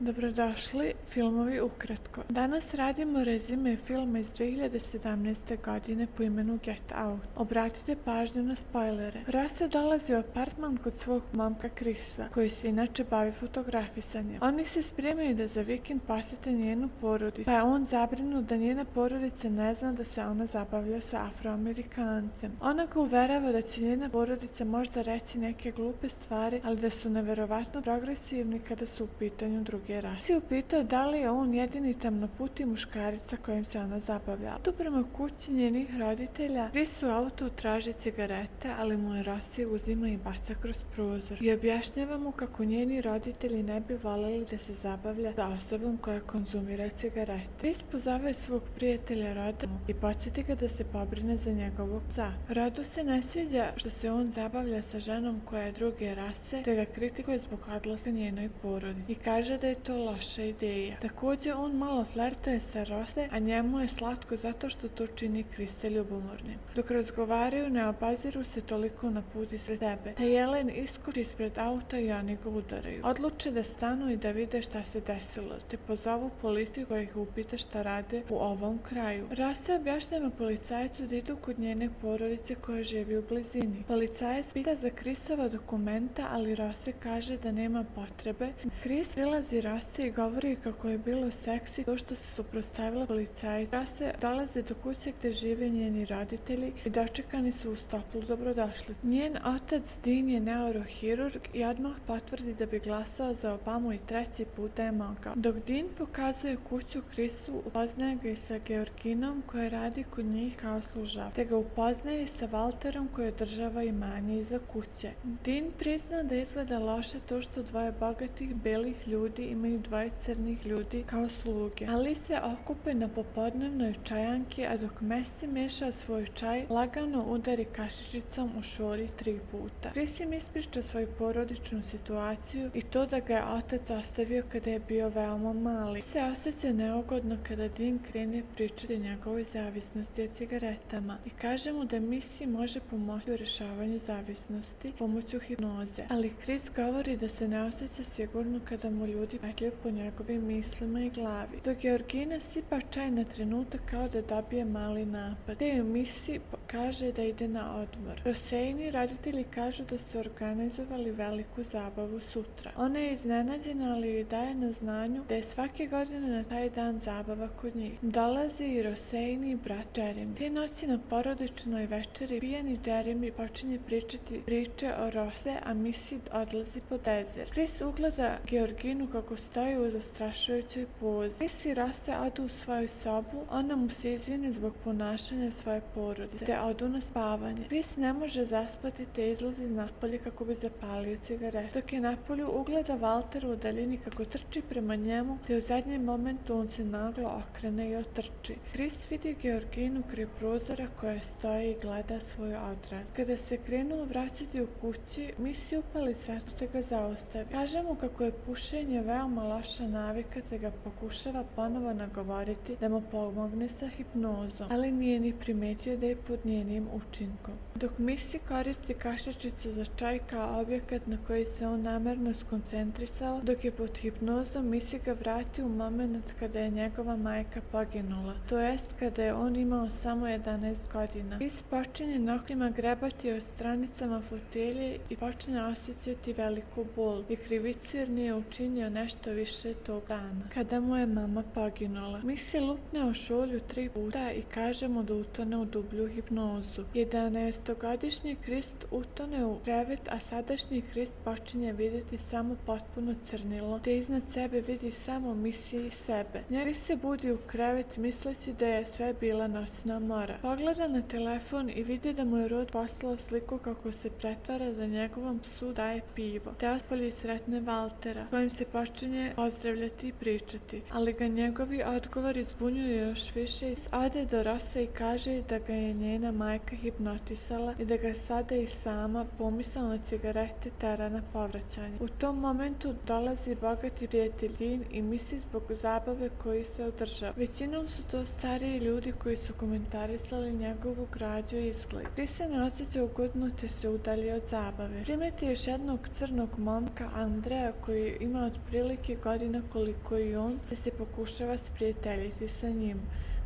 Dobrodošli filmovi ukratko. Danas radimo rezime filma iz 2017. godine po imenu Get Out. Obratite pažnju na spoilere. Russell dolazi u apartman kod svog momka Chrisa, koji se inače bavi fotografisanjem. Oni se spremaju da za vikend posete njenu porodicu, pa je on zabrinut da njena porodica ne zna da se ona zabavlja sa Afroamerikancem. Ona ga uverava da će njena porodica možda reći neke glupe stvari, ali da su neverovatno progresivni kada su u pitanju druge rase. Si upitao da li je on jedini tamnoputi muškarica kojim se ona zabavlja. Tu prema kući njenih roditelja, Chris u autu traži cigarete, ali mu je Rossi uzima i baca kroz prozor i objašnjava mu kako njeni roditelji ne bi voljeli da se zabavlja sa osobom koja konzumira cigarete. Chris pozove svog prijatelja Roda i podsjeti ga da se pobrine za njegovog psa. Rodu se ne sviđa što se on zabavlja sa ženom koja je druge rase, te ga kritikuje zbog odlaska njenoj porodici i kaže da je to loša ideja. Takođe, on malo flertuje sa Rose, a njemu je slatko zato što to čini Chrisa ljubomornim. Dok razgovaraju, ne obaziru se toliko na put ispred sebe, te Jelen iskoči ispred auta i oni ga udaraju. Odluče da stanu i da vide šta se desilo, te pozovu policiju koja ih upita šta rade u ovom kraju. Rose objašnjava policajcu da idu kod njene porodice koja živi u blizini. Policajac pita za Chrisova dokumenta, ali Rose kaže da nema potrebe. Chris prilazi Rose i govori kako je bilo seksi to što se suprotstavila policajcu. Rose dolaze do kuće gde žive njeni roditelji i dočekani su u stoplu dobrodošli. Njen otac Dean je neurohirurg i odmah potvrdi da bi glasao za Obamu i treći put da je mogao. Dok Dean pokazuje kuću Chrisu, upoznaje ga i sa Georginom koja radi kod njih kao služava, te ga upoznaje i sa Walterom koji održava imanje iza kuće. Dean prizna da izgleda loše to što dvoje bogatih belih ljudi imaju dvoje crnih ljudi kao sluge, ali se okupe na popodnevnoj čajanki, a dok Messi meša svoj čaj, lagano udari kašičicom u šolji 3 puta. Chris im ispriča svoju porodičnu situaciju i to da ga je otac ostavio kada je bio veoma mali. Se osjeća neugodno kada Dean krene pričati o njegovoj zavisnosti od cigaretama i kaže mu da Missy može pomoći u rešavanju zavisnosti pomoću hipnoze, ali Chris govori da se ne osjeća sigurno kada mu ljudi petljaju po njegovim mislima i glavi. Dok Georgina sipa čaj na trenutak kao da dobije mali napad, te joj Missy kaže da ide na odmor. Roseini roditelji kažu da su organizovali veliku zabavu sutra. Ona je iznenađena, ali joj daje na znanju da je svake godine na taj dan zabava kod njih. Dolazi i Roseini i brat Jeremy. Te noći na porodičnoj večeri pijani Jeremy počinje pričati priče o Rose, a Missy odlazi po desert. Chris ugleda Georginu kako stoji u zastrašujućoj pozi. Chris i Rose odu u svoju sobu, ona mu se izvini zbog ponašanja svoje porodice, te odu na spavanje. Chris ne može zaspati te izlazi napolje kako bi zapalio cigaret. Dok je napolju ugleda Walter u daljini kako trči prema njemu, te u zadnjem momentu on se naglo okrene i otrči. Chris vidi Georginu kraj prozora koja stoji i gleda svoj odraz. Kada se krenuo vraćati u kući, Missy upali svetlo te ga zaustavi. Kaže mu kako je pušenje veoma loša navika te ga pokušava ponovo nagovoriti da mu pomogne sa hipnozom, ali nije ni primetio da je pod njenim učinkom. Dok Missy koristi kašičicu za čaj kao objekat na koji se on namerno skoncentrisao, dok je pod hipnozom, Missy ga vrati u moment kada je njegova majka poginula, to jest kada je on imao samo 11 godina. Chris počinje noktima grebati o stranicama fotelje i počne osjećati veliku bol i krivicu jer nije učinio nešto više tog dana, kada mu je mama poginula. Missy lupne o šolju 3 puta i kaže mu da utone u dublju hipnozu. 11-godišnji Chris utone u krevet, a sadašnji Chris počinje vidjeti samo potpuno crnilo, te iznad sebe vidi samo Missy i sebe. Chris se budi u krevet misleći da je sve bila noćna mora. Pogleda na telefon i vidi da mu je Rod poslao sliku kako se pretvara da njegovom psu daje pivo, te ospolji sretne Waltera, kojim se počinje pozdravljati i pričati, ali ga njegovi odgovori zbunjuju još više. Ode do Rose i kaže da ga je njena majka hipnotisala ustala i da ga sada i sama pomisao na cigarete tera na povraćanje. U tom momentu dolazi bogati prijatelj Dean i Missy zbog zabave koju se održava. Većinom su to stariji ljudi koji su komentarisali njegovu građu i izgled. Chris se ne osjeća ugodno te se udalji od zabave. Primeti još jednog crnog momka Andreja koji ima otprilike godina koliko i on te se pokušava sprijateljiti sa njim.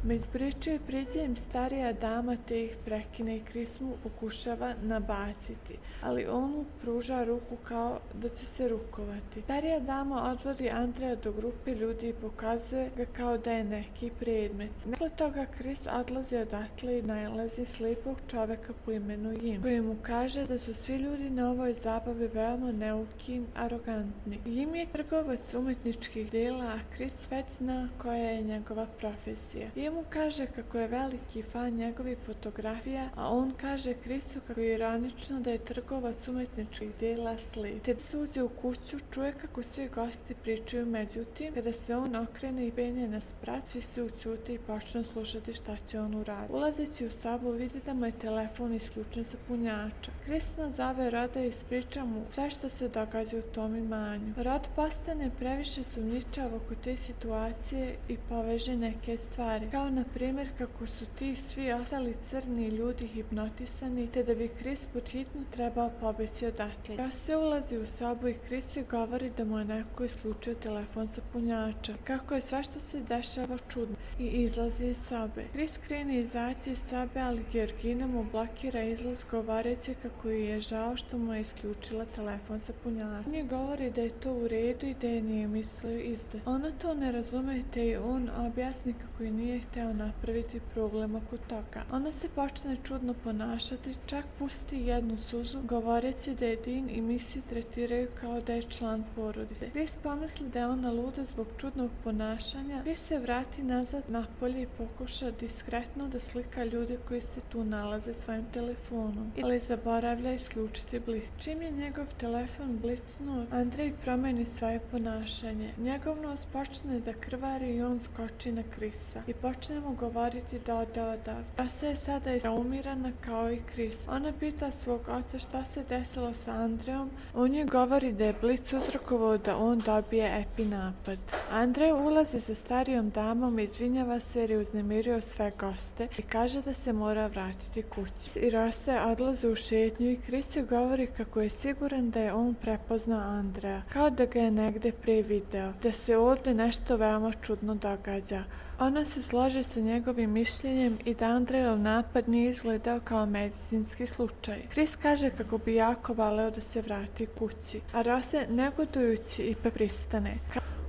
Među pričaju priđe im starija dama te ih prekine i Chris mu pokušava nabaciti, ali on mu pruža ruku kao da će se rukovati. Starija dama odvodi Andreja do grupe ljudi i pokazuje ga kao da je neki predmet. Nakon toga Chris odlazi odatle i nalazi slijepog čoveka po imenu Jim, koji mu kaže da su svi ljudi na ovoj zabavi veoma neuki i arogantni. Jim je trgovac umetničkih dela, a Chris već zna koja je njegova profesija. Mu kaže kako je veliki fan njegovih fotografija, a on kaže Chrisu kako je ironično da je trgovac umetničkih dela slijep. Te se uđe u kuću, čuje kako svi gosti pričaju, međutim, kada se on okrene i penje na sprat, svi se ućute i počnu slušati šta će on uraditi. Ulazeći u sobu, vidi da mu je telefon isključen sa punjača. Chris nazove Roda i ispriča mu sve što se događa u tom imanju. Rod postane previše sumnjičav oko te situacije i poveže neke stvari, kao na primjer kako su ti svi ostali crni ljudi hipnotisani, te da bi Chris pod hitno trebao pobeći odatle. Ross se ulazi u sobu i Chris joj govori da mu je neko isključio telefon sa punjača, kako je sve što se dešava čudno, i izlazi iz sobe. Chris krene izaći iz sobe, ali Georgina mu blokira izlaz govoreći kako je žao što mu je isključila telefon sa punjača. On joj govori da je to u redu i da je nije mislio izdati. Ona to ne razume, te i on objasni kako je nije hteo napraviti problem oko toga. Ona se počne čudno ponašati, čak pusti jednu suzu, govoreći da je Dean i Missy tretiraju kao da je član porodice. Chris pomisli da je ona luda zbog čudnog ponašanja. Chris se vrati nazad napolje i pokuša diskretno da slika ljude koji se tu nalaze svojim telefonom, ali zaboravlja isključiti blic. Čim je njegov telefon blicnuo, Andrej promeni svoje ponašanje. Njegov nos počne da krvari i on skoči na Chrisa i počne mu govoriti da ode odavde. Rosa je sada traumirana kao i Chris. Ona pita svog oca šta se desilo sa Andrejom. On joj govori da je blic uzrokovao da on dobije epinapad. Andrej ulazi sa starijom damom, izvinjava se jer je uznemirio sve goste i kaže da se mora vratiti kući. I Rosa odlazi u šetnju i Chris joj govori kako je siguran da je on prepoznao Andreja, kao da ga je negde pre video, da se ovde nešto veoma čudno događa. Ona se složi sa njegovim mišljenjem i da Andrejov napad nije izgledao kao medicinski slučaj. Chris kaže kako bi jako voleo da se vrati kući, a Rose negodujući ipak pristane.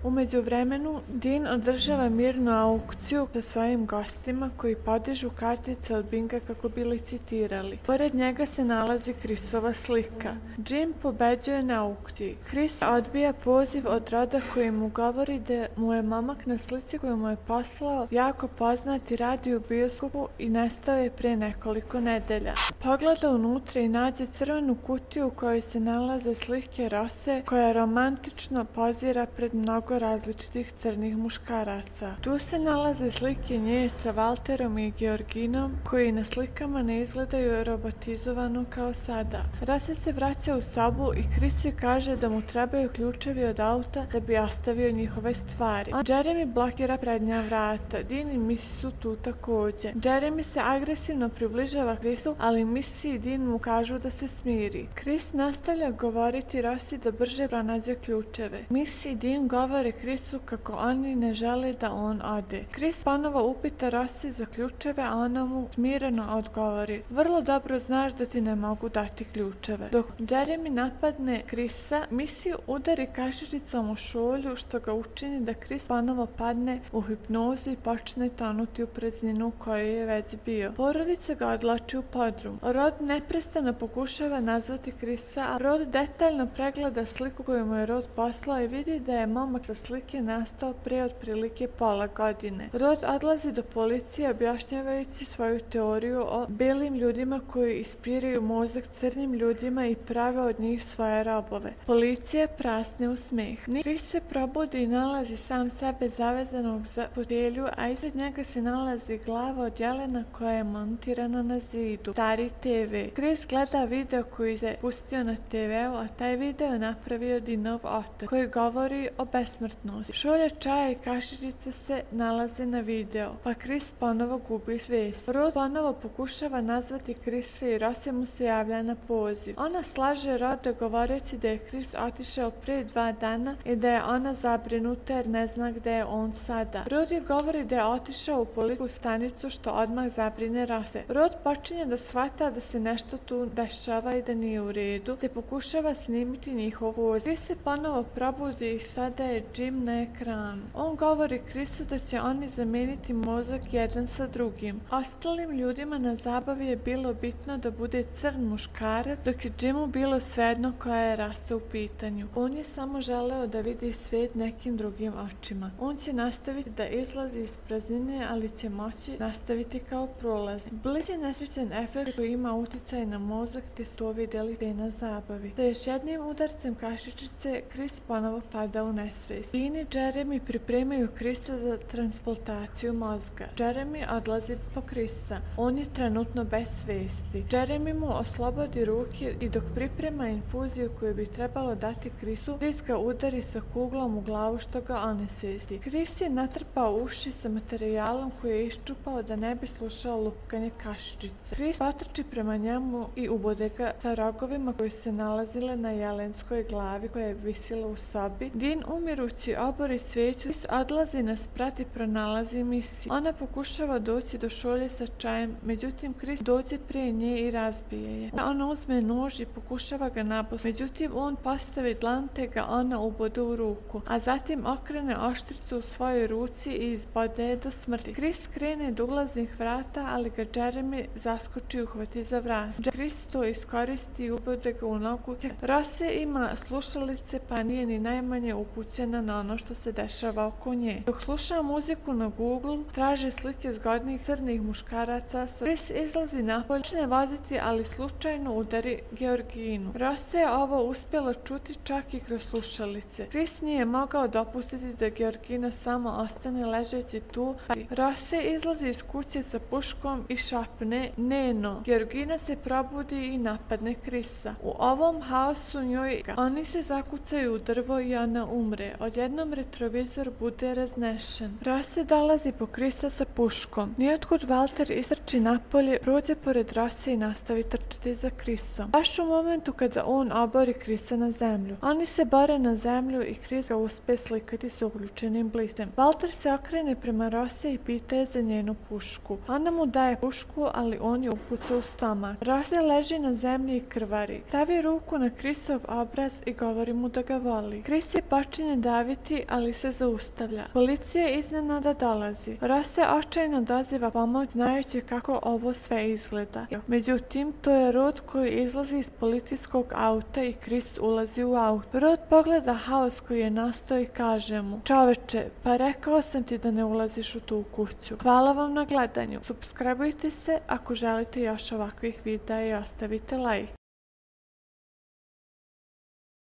U međuvremenu, Dean održava mirnu aukciju sa svojim gostima koji podižu kartice od binga kako bi licitirali. Pored njega se nalazi Chrisova slika. Jim pobeđuje na aukciji. Chris odbija poziv od Roda koji mu govori da mu je momak na slici koju mu je poslao jako poznat i radi u bioskopu i nestao je pre nekoliko nedelja. Pogleda unutra i nađe crvenu kutiju u kojoj se nalaze slike Rose koja romantično pozira pred mnogo različitih crnih muškaraca. Tu se nalaze slike nje sa Walterom i Georginom koji na slikama ne izgledaju robotizovano kao sada. Rose se vraća u sobu i Chris joj kaže da mu trebaju ključevi od auta da bi ostavio njihove stvari. Jeremy blokira prednja vrata. Dean i Missy su tu takođe. Jeremy se agresivno približava Chrisu, ali Missy i Dean mu kažu da se smiri. Chris nastavlja govoriti Rosi da brže pronađe ključeve. Missy i Dean govore Chrisu kako oni ne žele da on ode. Chris ponovo upita Rosi za ključeve, a ona mu smireno odgovori: vrlo dobro znaš da ti ne mogu dati ključeve. Dok Jeremy napadne Chrisa, Missy udari kašicom u šolju što ga učini da Chris ponovo padne u hipnozu i počne tonuti u prazninu u kojoj je već bio. Porodica ga odlači u podrum. Rod neprestano pokušava nazvati Chrisa, a Rod detaljno pregleda sliku koju mu je Rod poslao i vidi da je momak sa slike nastao pre otprilike pola godine. Rod odlazi do policije objašnjavajući svoju teoriju o belim ljudima koji ispiraju mozak crnim ljudima i prave od njih svoje robove. Policija prasne u smeh. Chris se probudi i nalazi sam sebe zavezanog za fotelju, a iznad njega se nalazi glava od jelena koja je montirana na zidu. Stari TV. Chris gleda video koji se pustio na TV-u, a taj video je napravio Dinov otac, koji govori o besmrtnosti. Šolja čaja i kašičica se nalaze na video, pa Chris ponovo gubi svijest. Rod ponovo pokušava nazvati Chrisa i Rosa mu se javlja na poziv. Ona slaže Roda govoreći da je Chris otišao pre 2 dana i da je ona zabrinuta jer ne zna gde je on sada. Rod joj govori da je otišao u policijsku stanicu, što odmah zabrine Rose. Rod počinje da shvata da se nešto tu dešava i da nije u redu, te pokušava snimiti njihov voz. Chris se ponovo probudi i sada je Jim na ekranu. On govori Chrisu da će oni zameniti mozak jedan sa drugim. Ostalim ljudima na zabavi je bilo bitno da bude crn muškarac, dok je Jimu bilo svejedno koja je rasa u pitanju. On je samo želeo da vidi svet nekim drugim očima. On će nastaviti da izlazi iz praznine, ali će moći nastaviti kao prolaznik. Blitz je nesrećan efekt koji ima uticaj na mozak, te su to vidjeli pre na zabavi. Sa još jednim udarcem kašičice, Chris ponovo pada u nesvijest. Dean i Jeremy pripremaju Chrisa za transplantaciju mozga. Jeremy odlazi po Chrisa. On je trenutno bez svijesti. Jeremy mu oslobodi ruke i dok priprema infuziju koju bi trebalo dati Chrisu, Chris ga udari sa kuglom u glavu što ga onesvijesti. Chris je natrpao uši sa materijalom koji je iščupao da ne bi slušao lupkanje kašičice. Chris potrči prema njemu i ubode ga sa rogovima koji se nalazile na jelenskoj glavi koja je visila u sobi. Dean umirući obori sveću. Chris odlazi na sprat i pronalazi Missy. Ona pokušava doći do šolje sa čajem, međutim Chris dođe pre nje i razbije je. Ona uzme nož i pokušava ga nabosti, međutim on postavi dlan te ga ona ubode u ruku, a zatim okrene oštricu u svojoj ruci i izbode je do smrti. Chris krene do ulaznih vrata, ali ga Jeremy zaskoči i uhvati za vrat. Chris to iskoristi i ubode ga u nogu. Rose ima slušalice pa nije ni najmanje upućena na ono što se dešava oko nje. Dok sluša muziku na Google, traže slike zgodnih crnih muškaraca. Chris izlazi napolje, počne voziti, ali slučajno udari Georginu. Rose je ovo uspjelo čuti čak i kroz slušalice. Chris nije mogao dopustiti da Georgina samo ostane ležeći tu. Rose izlazi iz kuće sa puškom i šapne Neno. Georgina se probudi i napadne Chrisa. U ovom haosu njoj oni se zakucaju u drvo i ona umre. Odjednom retrovizor bude raznešen. Rose dolazi po Chrisa sa puškom. Nijotkud Walter istrči napolje, prođe pored Rose i nastavi trčati za Chrisom. Baš u momentu kada on obori Chrisa na zemlju. Oni se bore na zemlju i Chris ga uspe slikati sa uključenim blitem. Walter se okrene prema Rose i pita je za njenu pušku. Ona mu daje pušku, ali on je upuca u stomak. Rose leži na zemlji i krvari. Stavi ruku na Chrisov obraz i govori mu da ga voli. Chris je počinje daviti, ali se zaustavlja. Policija iznenada dolazi. Rose očajno doziva pomoć, znajući kako ovo sve izgleda. Međutim, to je Rod koji izlazi iz policijskog auta i Chris ulazi u auto. Rod pogleda haos koji je nastao i kaže mu: čoveče, pa rekao sam ti da ne ulaziš u tu kuću. Hvala vam na gledanju. Subscribeujte se ako želite još ovakvih videa i ostavite like.